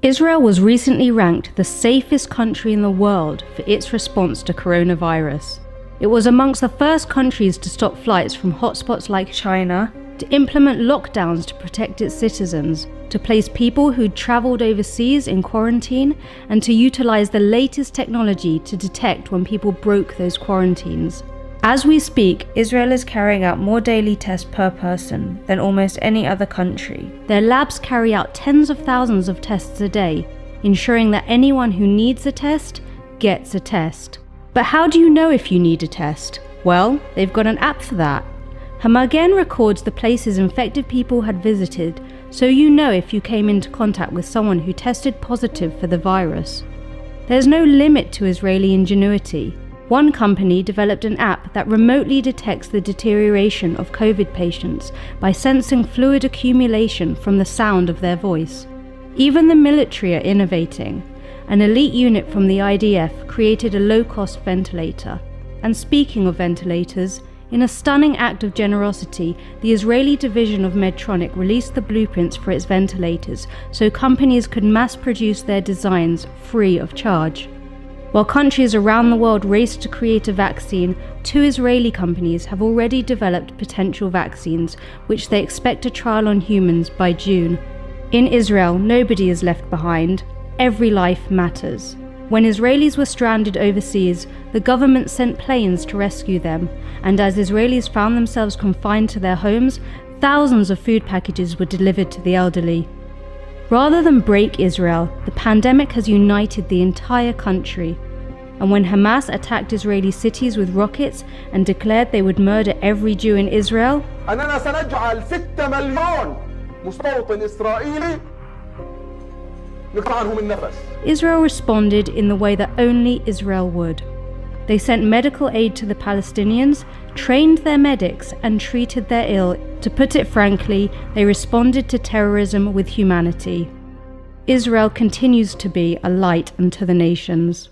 Israel was recently ranked the safest country in the world for its response to coronavirus. It was amongst the first countries to stop flights from hotspots like China, to implement lockdowns to protect its citizens, to place people who'd travelled overseas in quarantine, and to utilise the latest technology to detect when people broke those quarantines. As we speak, Israel is carrying out more daily tests per person than almost any other country. Their labs carry out tens of thousands of tests a day, ensuring that anyone who needs a test gets a test. But how do you know if you need a test? Well, they've got an app for that. Hamagen records the places infected people had visited, so you know if you came into contact with someone who tested positive for the virus. There's no limit to Israeli ingenuity. One company developed an app that remotely detects the deterioration of COVID patients by sensing fluid accumulation from the sound of their voice. Even the military are innovating. An elite unit from the IDF created a low-cost ventilator. And speaking of ventilators, in a stunning act of generosity, the Israeli division of Medtronic released the blueprints for its ventilators so companies could mass-produce their designs free of charge. While countries around the world race to create a vaccine, 2 Israeli companies have already developed potential vaccines, which they expect to trial on humans by June. In Israel, nobody is left behind. Every life matters. When Israelis were stranded overseas, the government sent planes to rescue them, and as Israelis found themselves confined to their homes, thousands of food packages were delivered to the elderly. Rather than break Israel, the pandemic has united the entire country. And when Hamas attacked Israeli cities with rockets and declared they would murder every Jew in Israel, أننا سنجعل 6 مليون مستوطن إسرائيلي نقطع عنهم النفس. Israel responded in the way that only Israel would. They sent medical aid to the Palestinians, trained their medics, and treated their ill. To put it frankly, they responded to terrorism with humanity. Israel continues to be a light unto the nations.